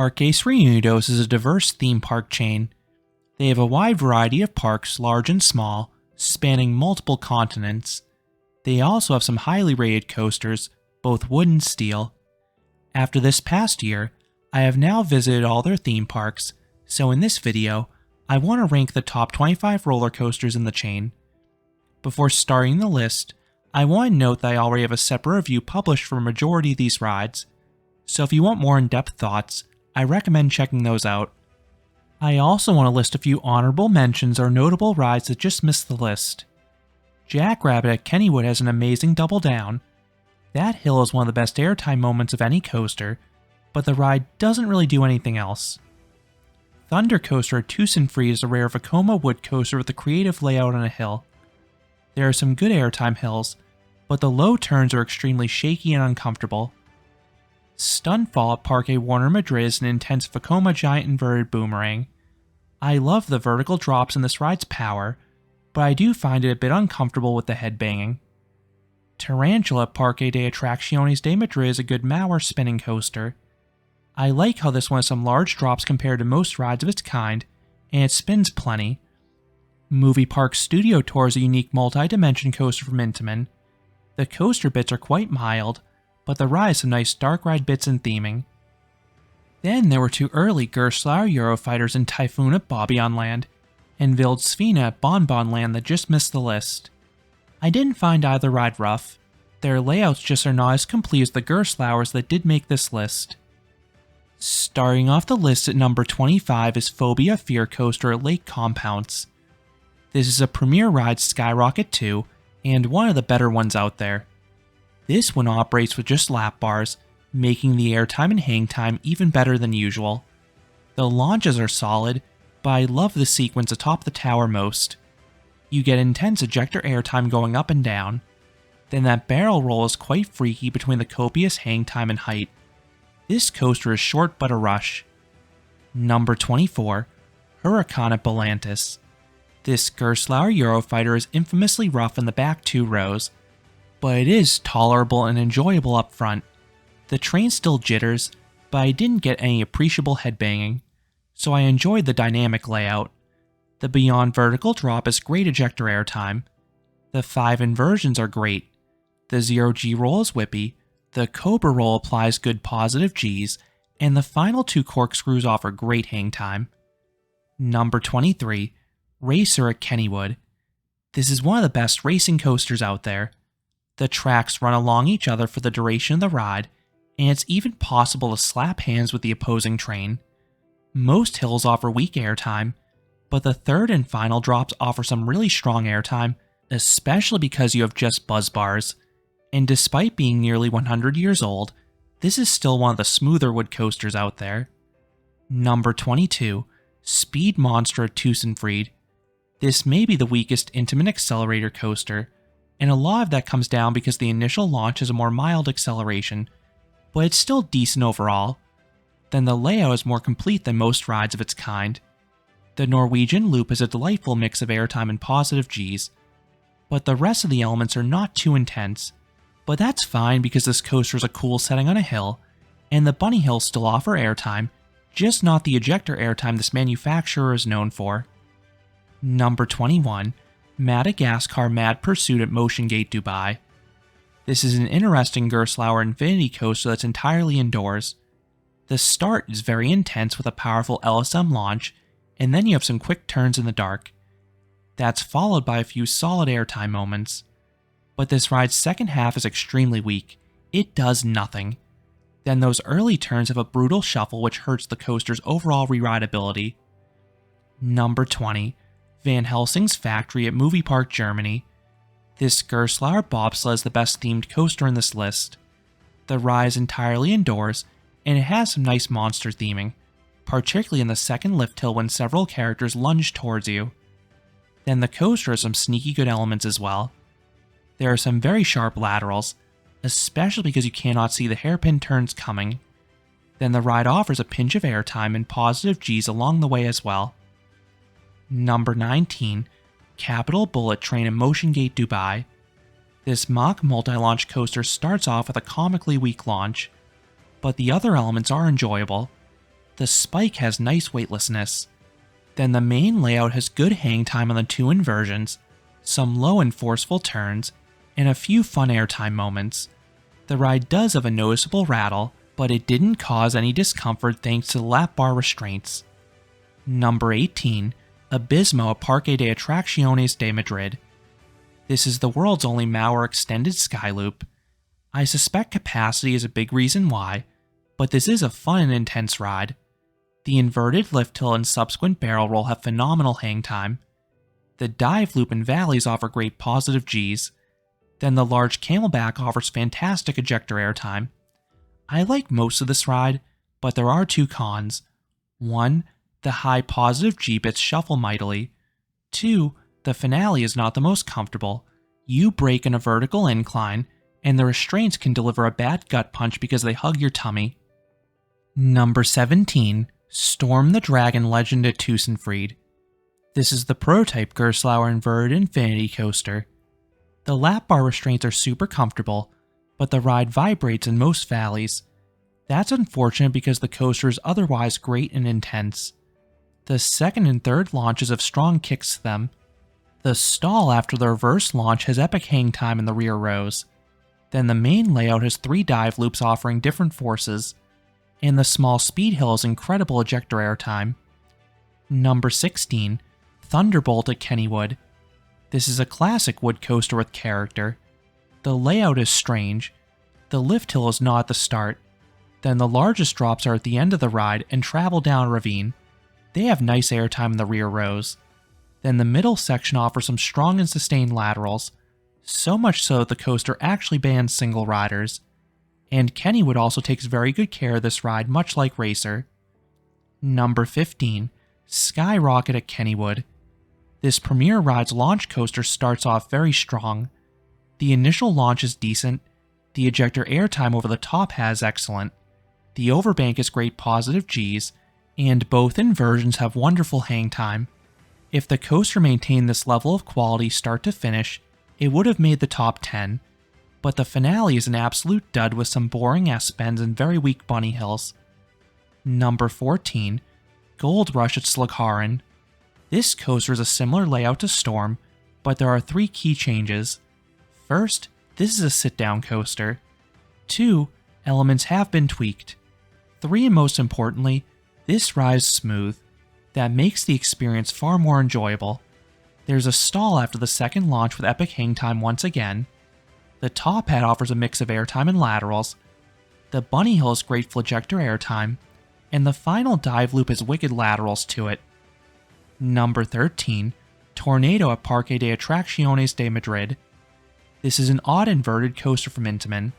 Parques Reunidos is a diverse theme park chain. They have a wide variety of parks, large and small, spanning multiple continents. They also have some highly rated coasters, both wood and steel. After this past year, I have now visited all their theme parks, so in this video, I want to rank the top 25 roller coasters in the chain. Before starting the list, I want to note that I already have a separate review published for a majority of these rides, so if you want more in-depth thoughts, I recommend checking those out. I also want to list a few honorable mentions or notable rides that just missed the list. Jackrabbit at Kennywood has an amazing double down. That hill is one of the best airtime moments of any coaster, but the ride doesn't really do anything else. Thunder Coaster at Tusenfree is a rare Vekoma wood coaster with a creative layout on a hill. There are some good airtime hills, but the low turns are extremely shaky and uncomfortable. Stunfall at Parque Warner Madrid is an intense Vekoma giant inverted boomerang. I love the vertical drops in this ride's power, but I do find it a bit uncomfortable with the headbanging. Tarantula at Parque de Atracciones de Madrid is a good Mauer spinning coaster. I like how this one has some large drops compared to most rides of its kind, and it spins plenty. Movie Park Studio Tour is a unique multi-dimension coaster from Intamin. The coaster bits are quite mild, but the ride has some nice dark ride bits and theming. Then there were two early Gerstlauer Eurofighters in Typhoon at Bobbejaanland Land, and Wild Svina at Bonbon Land that just missed the list. I didn't find either ride rough. Their layouts just are not as complete as the Gerstlauers that did make this list. Starting off the list at number 25 is Phobia Fear Coaster at Lake Compounce. This is a premier ride Skyrocket 2, and one of the better ones out there. This one operates with just lap bars, making the airtime and hang time even better than usual. The launches are solid, but I love the sequence atop the tower most. You get intense ejector airtime going up and down. Then that barrel roll is quite freaky between the copious hang time and height. This coaster is short but a rush. Number 24, Huracan at Bantis. This Gerstlauer Eurofighter is infamously rough in the back two rows, but it is tolerable and enjoyable up front. The train still jitters, but I didn't get any appreciable headbanging, so I enjoyed the dynamic layout. The Beyond vertical drop is great ejector airtime. The 5 inversions are great. The 0G roll is whippy, the Cobra roll applies good positive Gs, and the final 2 corkscrews offer great hang time. Number 23, Racer at Kennywood. This is one of the best racing coasters out there. The tracks run along each other for the duration of the ride, and it's even possible to slap hands with the opposing train. Most hills offer weak airtime, but the third and final drops offer some really strong airtime, especially because you have just buzz bars. And despite being nearly 100 years old, this is still one of the smoother wood coasters out there. Number 22, Speed Monster at Tusenfree. This may be the weakest Intamin accelerator coaster, and a lot of that comes down because the initial launch has a more mild acceleration, but it's still decent overall. Then the layout is more complete than most rides of its kind. The Norwegian loop is a delightful mix of airtime and positive Gs, but the rest of the elements are not too intense. But that's fine because this coaster is a cool setting on a hill, and the bunny hills still offer airtime, just not the ejector airtime this manufacturer is known for. Number 21, Madagascar Mad Pursuit at Motiongate, Dubai. This is an interesting Gerstlauer Infinity coaster that's entirely indoors. The start is very intense with a powerful LSM launch, and then you have some quick turns in the dark. That's followed by a few solid airtime moments. But this ride's second half is extremely weak. It does nothing. Then those early turns have a brutal shuffle which hurts the coaster's overall re-rideability. Number 20, Van Helsing's Factory at Movie Park, Germany. This Gerstlauer bobsled is the best themed coaster in this list. The ride is entirely indoors, and it has some nice monster theming, particularly in the second lift hill when several characters lunge towards you. Then the coaster has some sneaky good elements as well. There are some very sharp laterals, especially because you cannot see the hairpin turns coming. Then the ride offers a pinch of airtime and positive Gs along the way as well. Number 19, Capital Bullet Train at Motiongate, Dubai. This mock multi-launch coaster starts off with a comically weak launch, but the other elements are enjoyable. The spike has nice weightlessness. Then the main layout has good hang time on the two inversions, some low and forceful turns, and a few fun airtime moments. The ride does have a noticeable rattle, but it didn't cause any discomfort thanks to the lap bar restraints. Number 18, Abysmo at Parque de Atracciones de Madrid. This is the world's only Mauer extended skyloop. I suspect capacity is a big reason why, but this is a fun and intense ride. The inverted lift hill and subsequent barrel roll have phenomenal hang time. The dive loop and valleys offer great positive Gs. Then the large camelback offers fantastic ejector airtime. I like most of this ride, but there are two cons. 1, the high positive G bits shuffle mightily. 2, the finale is not the most comfortable. You brake in a vertical incline, and the restraints can deliver a bad gut punch because they hug your tummy. Number 17, Storm the Dragon Legend at Tussenfried. This is the prototype Gerstlauer inverted infinity coaster. The lap bar restraints are super comfortable, but the ride vibrates in most valleys. That's unfortunate because the coaster is otherwise great and intense. The second and third launches have strong kicks to them. The stall after the reverse launch has epic hang time in the rear rows. Then the main layout has 3 dive loops offering different forces, and the small speed hill has incredible ejector airtime. Number 16, Thunderbolt at Kennywood. This is a classic wood coaster with character. The layout is strange. The lift hill is not at the start. Then the largest drops are at the end of the ride and travel down a ravine. They have nice airtime in the rear rows. Then the middle section offers some strong and sustained laterals, so much so that the coaster actually bans single riders. And Kennywood also takes very good care of this ride, much like Racer. Number 15, Skyrocket at Kennywood. This premier ride's launch coaster starts off very strong. The initial launch is decent, the ejector airtime over the top has excellent, the overbank is great positive Gs, and both inversions have wonderful hang time. If the coaster maintained this level of quality start to finish, it would have made the top 10, but the finale is an absolute dud with some boring S-bends and very weak bunny hills. Number 14, Gold Rush at Slugharan. This coaster is a similar layout to Storm, but there are 3 key changes. First, this is a sit-down coaster. 2, elements have been tweaked. 3, and most importantly, this ride is smooth. That makes the experience far more enjoyable. There's a stall after the second launch with epic hang time once again. The top hat offers a mix of airtime and laterals. The bunny hill is great for ejector airtime, and the final dive loop has wicked laterals to it. Number 13, Tornado at Parque de Atracciones de Madrid. This is an odd inverted coaster from Intamin.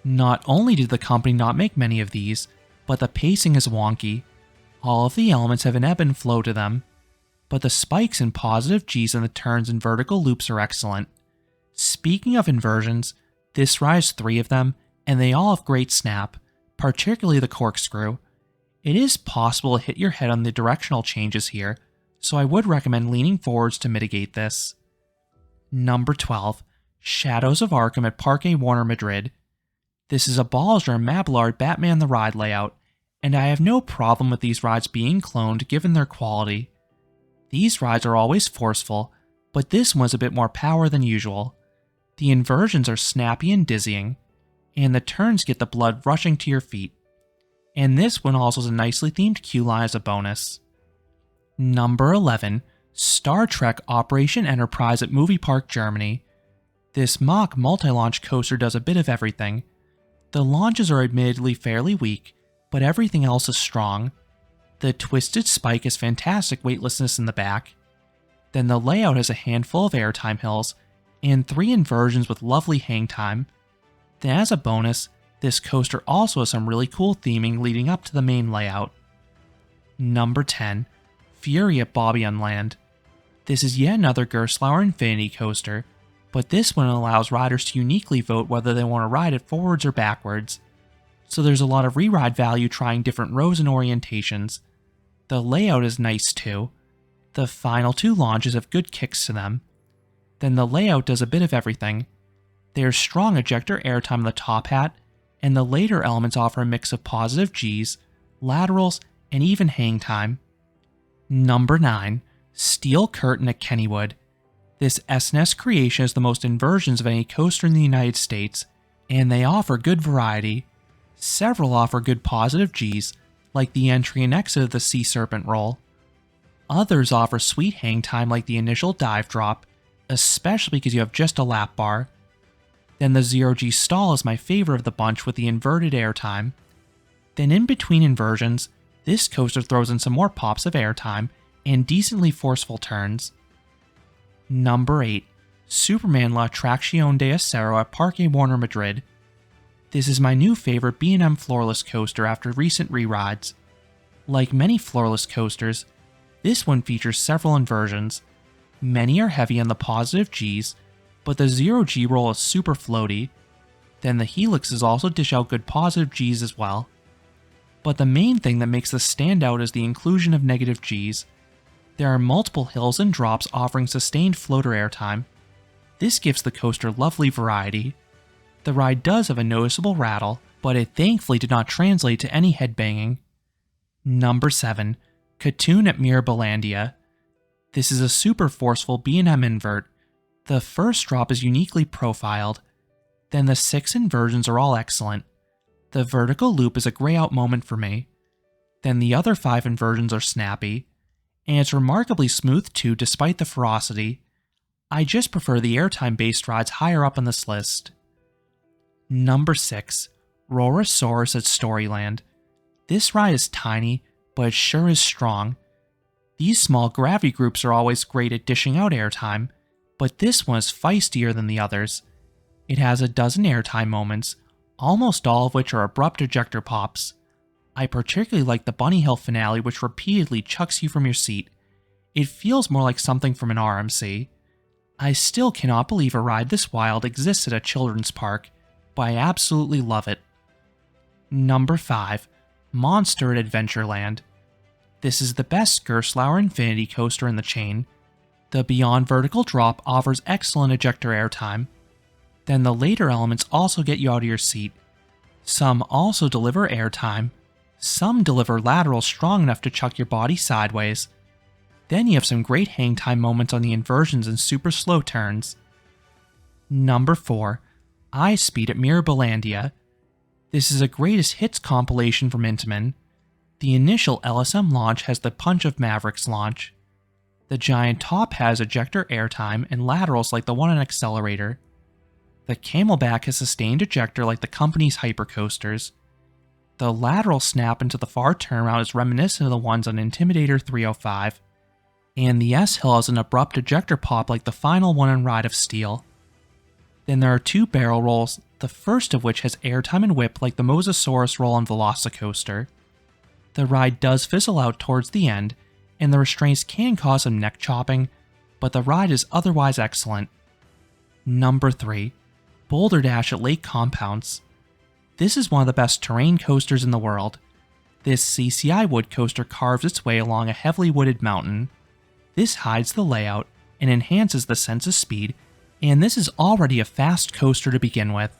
Not only did the company not make many of these, but the pacing is wonky. All of the elements have an ebb and flow to them, but the spikes and positive Gs in the turns and vertical loops are excellent. Speaking of inversions, this ride has 3 of them, and they all have great snap, particularly the corkscrew. It is possible to hit your head on the directional changes here, so I would recommend leaning forwards to mitigate this. Number 12, Shadows of Arkham at Parque Warner Madrid. This is a Balzer and Mabillard Batman the Ride layout, and I have no problem with these rides being cloned given their quality. These rides are always forceful, but this one's a bit more power than usual. The inversions are snappy and dizzying, and the turns get the blood rushing to your feet. And this one also has a nicely themed queue line as a bonus. Number 11, Star Trek Operation Enterprise at Movie Park Germany. This mock multi-launch coaster does a bit of everything. The launches are admittedly fairly weak, but everything else is strong. The twisted spike has fantastic weightlessness in the back. Then the layout has a handful of airtime hills, and 3 inversions with lovely hang time. Then as a bonus, this coaster also has some really cool theming leading up to the main layout. Number 10, Fury at Bobbejaanland Land. This is yet another Gerstlauer Infinity coaster, but this one allows riders to uniquely vote whether they want to ride it forwards or backwards. So there's a lot of re-ride value trying different rows and orientations. The layout is nice too. The final 2 launches have good kicks to them. Then the layout does a bit of everything. There's strong ejector airtime on the top hat, and the later elements offer a mix of positive Gs, laterals, and even hang time. Number 9. Steel Curtain at Kennywood. This SNS creation is the most inversions of any coaster in the United States, and they offer good variety. Several offer good positive Gs, like the entry and exit of the Sea Serpent roll. Others offer sweet hang time like the initial dive drop, especially because you have just a lap bar. Then the 0G stall is my favorite of the bunch with the inverted airtime. Then in between inversions, this coaster throws in some more pops of airtime and decently forceful turns. Number 8. Superman La Atracción de Acero at Parque Warner Madrid. This is my new favorite B&M floorless coaster after recent re-rides. Like many floorless coasters, this one features several inversions. Many are heavy on the positive Gs, but the 0G roll is super floaty. Then the helixes also dish out good positive Gs as well. But the main thing that makes this stand out is the inclusion of negative Gs. There are multiple hills and drops offering sustained floater airtime. This gives the coaster lovely variety. The ride does have a noticeable rattle, but it thankfully did not translate to any headbanging. Number 7. Katun at Mirabilandia. This is a super forceful B&M invert. The first drop is uniquely profiled. Then the 6 inversions are all excellent. The vertical loop is a gray out moment for me. Then the other 5 inversions are snappy. And it's remarkably smooth too despite the ferocity. I just prefer the airtime based rides higher up on this list. Number 6. Rosassaurus at Storyland. This ride is tiny, but it sure is strong. These small gravity groups are always great at dishing out airtime, but this one is feistier than the others. It has a dozen airtime moments, almost all of which are abrupt ejector pops. I particularly like the Bunny Hill finale, which repeatedly chucks you from your seat. It feels more like something from an RMC. I still cannot believe a ride this wild exists at a children's park, but I absolutely love it. Number 5. Monster at Adventureland. This is the best Gerstlauer Infinity coaster in the chain. The Beyond Vertical Drop offers excellent ejector airtime. Then the later elements also get you out of your seat. Some also deliver airtime. Some deliver laterals strong enough to chuck your body sideways. Then you have some great hang time moments on the inversions and super slow turns. Number 4. Ice Speed at Mirabilandia. This is a greatest hits compilation from Intamin. The initial LSM launch has the punch of Maverick's launch. The giant top has ejector airtime and laterals like the one on Accelerator. The Camelback has sustained ejector like the company's hypercoasters. The lateral snap into the far turnaround is reminiscent of the ones on Intimidator 305. And the S-Hill has an abrupt ejector pop like the final one on Ride of Steel. Then there are 2 barrel rolls, the first of which has airtime and whip like the Mosasaurus roll on Velocicoaster. The ride does fizzle out towards the end, and the restraints can cause some neck chopping, but the ride is otherwise excellent. Number 3. Boulder Dash at Lake Compounce. This is one of the best terrain coasters in the world. This CCI wood coaster carves its way along a heavily wooded mountain. This hides the layout and enhances the sense of speed, and this is already a fast coaster to begin with.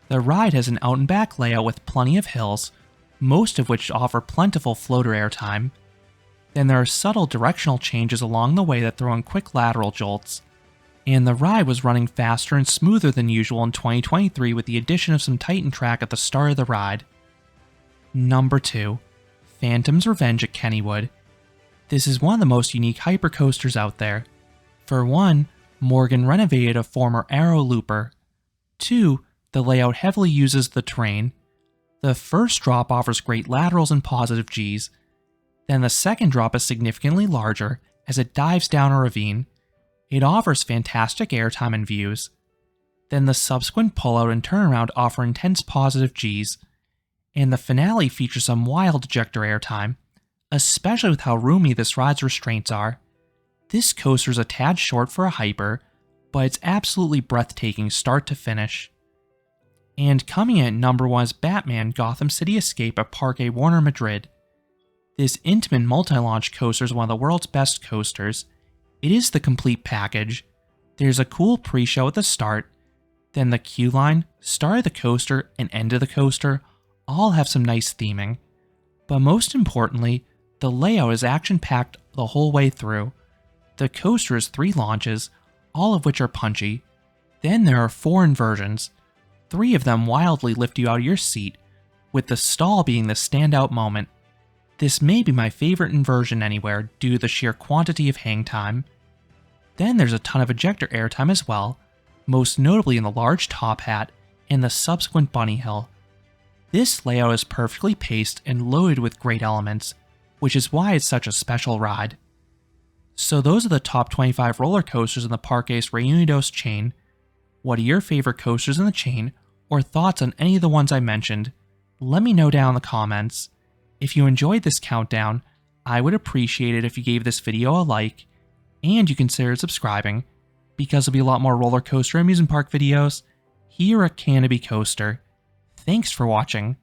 The ride has an out and back layout with plenty of hills, most of which offer plentiful floater airtime. Then there are subtle directional changes along the way that throw in quick lateral jolts. And the ride was running faster and smoother than usual in 2023 with the addition of some Titan track at the start of the ride. Number 2. Phantom's Revenge at Kennywood. This is one of the most unique hypercoasters out there. For one, Morgan renovated a former Arrow Looper. 2. The layout heavily uses the terrain. The first drop offers great laterals and positive Gs. Then the second drop is significantly larger as it dives down a ravine. It offers fantastic airtime and views. Then the subsequent pullout and turnaround offer intense positive Gs. And the finale features some wild ejector airtime, especially with how roomy this ride's restraints are. This coaster is a tad short for a hyper, but it's absolutely breathtaking start to finish. And coming in at number 1 is Batman Gotham City Escape at Parque Warner Madrid. This Intamin multi-launch coaster is one of the world's best coasters. It is the complete package. There's a cool pre-show at the start, then the queue line, start of the coaster, and end of the coaster all have some nice theming. But most importantly, the layout is action-packed the whole way through. The coaster has 3 launches, all of which are punchy. Then there are 4 inversions. 3 of them wildly lift you out of your seat, with the stall being the standout moment. This may be my favorite inversion anywhere due to the sheer quantity of hang time. Then there's a ton of ejector airtime as well, most notably in the large top hat and the subsequent bunny hill. This layout is perfectly paced and loaded with great elements, which is why it's such a special ride. So those are the top 25 roller coasters in the Parques Reunidos chain. What are your favorite coasters in the chain, or thoughts on any of the ones I mentioned? Let me know down in the comments. If you enjoyed this countdown, I would appreciate it if you gave this video a like, and you considered subscribing, because there'll be a lot more roller coaster and amusement park videos here at Canopy Coaster. Thanks for watching.